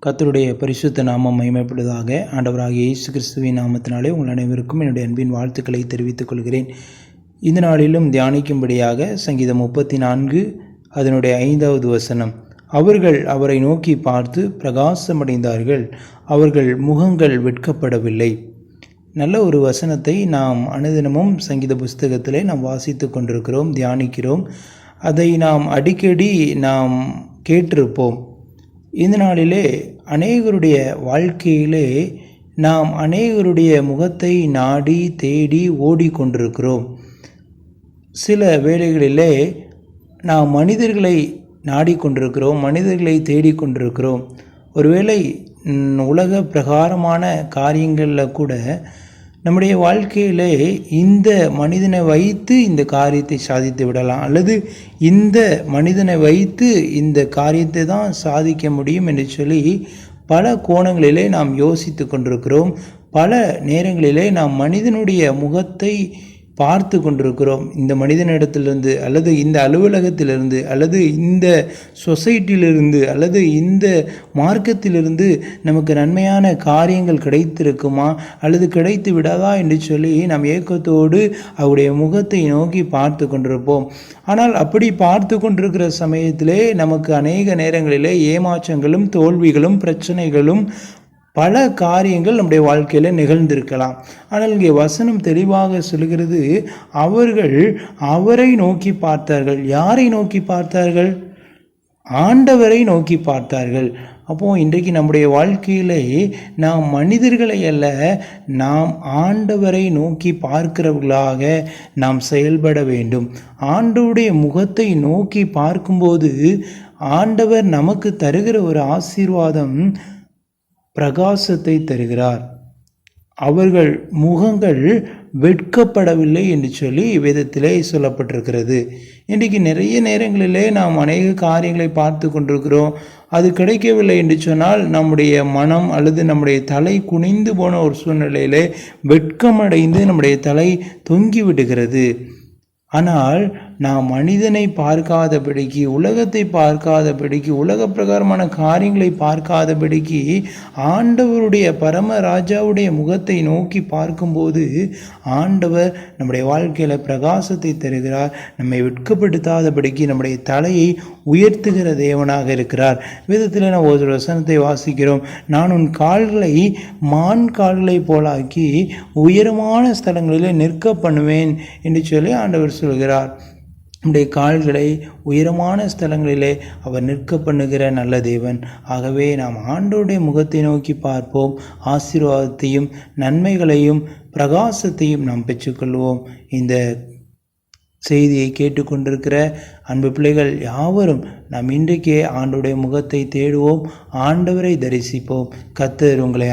கர்த்தருடைய பரிசுத்த நாமம் மகிமைப்படுவதாக. ஆண்டவராகிய இயேசு கிறிஸ்துவின் நாமத்தினாலே உங்கள் அனைவருக்கும் என்னுடைய அன்பின் வாழ்த்துக்களை தெரிவித்துக் கொள்கிறேன். இந்த நாளிலும் தியானிக்கும்படியாக சங்கீதம் 34 அதனுடைய 5வது வசனம். அவர்கள் அவரை நோக்கி பார்த்து பிரகாசமடைந்தார்கள், அவர்கள் முகங்கள் வெட்கப்படவில்லை. நல்ல ஒரு வசனத்தை நாம் அனுதினமும் சங்கீத புஸ்தகத்திலே நாம் வாசித்து கொண்டிருக்கிறோம், தியானிக்கிறோம். அதை நாம் அடிக்கடி நாம் கேட்டிருப்போம். இந்த நாளிலே அநேகருடைய வாழ்க்கையிலே நாம் அநேகருடைய முகத்தை நாடி தேடி ஓடிக்கொண்டிருக்கிறோம். சில வேளைகளிலே நாம் மனிதர்களை நாடிக்கொண்டிருக்கிறோம், மனிதர்களை தேடிக்கொண்டிருக்கிறோம். ஒருவேளை உலக பிரகாரமான காரியங்களில் கூட நம்முடைய வாழ்க்கையிலே இந்த மனிதனை வைத்து இந்த காரியத்தை சாதித்து விடலாம், அல்லது இந்த மனிதனை வைத்து இந்த காரியத்தை தான் சாதிக்க முடியும் என்று சொல்லி பல கோணங்களிலே நாம் யோசித்து கொண்டிருக்கிறோம். பல நேரங்களிலே நாம் மனிதனுடைய முகத்தை பார்த்து கொண்டிருக்கிறோம். இந்த மனிதனிடத்திலிருந்து, அல்லது இந்த அலுவலகத்திலிருந்து, அல்லது இந்த சொசைட்டியிலிருந்து, அல்லது இந்த மார்க்கத்திலிருந்து நமக்கு நன்மையான காரியங்கள் கிடைத்திருக்குமா அல்லது கிடைத்து விடாதா என்று சொல்லி நாம் ஏக்கத்தோடு அவருடைய முகத்தை நோக்கி பார்த்து கொண்டிருப்போம். ஆனால் அப்படி பார்த்து கொண்டிருக்கிற சமயத்திலே நமக்கு அநேக நேரங்களிலே ஏமாற்றங்களும் தோல்விகளும் பிரச்சனைகளும் பல காரியங்கள் நம்முடைய வாழ்க்கையில் நிகழ்ந்திருக்கலாம். ஆனால் இங்கே வசனம் தெளிவாக சொல்கிறது, அவர்கள் அவரை நோக்கி பார்த்தார்கள். யாரை நோக்கி பார்த்தார்கள்? ஆண்டவரை நோக்கி பார்த்தார்கள். அப்போது இன்றைக்கு நம்முடைய வாழ்க்கையிலே நாம் மனிதர்களை அல்ல, நாம் ஆண்டவரை நோக்கி பார்க்கிறவர்களாக நாம் செயல்பட வேண்டும். ஆண்டவருடைய முகத்தை நோக்கி பார்க்கும்போது ஆண்டவர் நமக்கு தருகிற ஒரு ஆசீர்வாதம் பிரகாசத்தை தருகிறார். அவர்கள் முகங்கள் வெட்கப்படவில்லை என்று சொல்லி வேதத்திலே சொல்லப்பட்டிருக்கிறது. இன்றைக்கு நிறைய நேரங்களிலே நாம் அநேக காரியங்களை பார்த்து கொண்டிருக்கிறோம். அது கிடைக்கவில்லை என்று சொன்னால் நம்முடைய மனம் அல்லது நம்முடைய தலை குனிந்து போன ஒரு சூழ்நிலையிலே வெட்கமடைந்து நம்முடைய தலை தொங்கி விடுகிறது. ஆனால் நாம் மனிதனை பார்க்காதபடிக்கு, உலகத்தை பார்க்காதபடிக்கு, உலக பிரகாரமான காரியங்களை பார்க்காதபடிக்கு ஆண்டவருடைய பரமராஜாவுடைய முகத்தை நோக்கி பார்க்கும்போது ஆண்டவர் நம்முடைய வாழ்க்கையில் பிரகாசத்தை தருகிறார். நம்மை வெட்கப்படுத்தாதபடிக்கு நம்முடைய தலையை உயர்த்துகிற தேவனாக இருக்கிறார். விதத்தில் நான் ஒரு வசனத்தை வாசிக்கிறோம். நான் உன் கால்களை மான் கால்களை போலாக்கி உயரமான ஸ்தலங்களிலே நிற்க பண்ணுவேன் என்று சொல்லி ஆண்டவர் சொல்கிறார். நம்முடைய கால்களை உயரமான ஸ்தலங்களிலே அவர் நிற்க பண்ணுகிற நல்ல தேவன். ஆகவே நாம் ஆண்டவருடைய முகத்தை நோக்கி பார்ப்போம். ஆசீர்வாதத்தையும் நன்மைகளையும் பிரகாசத்தையும் நாம் பெற்றுக்கொள்வோம். இந்த செய்தியை கேட்டுக்கொண்டிருக்கிற அன்பு பிள்ளைகள் யாவரும் நாம் இன்றைக்கே ஆண்டவருடைய முகத்தை தேடுவோம், ஆண்டவரை தரிசிப்போம். கர்த்தர் உங்களை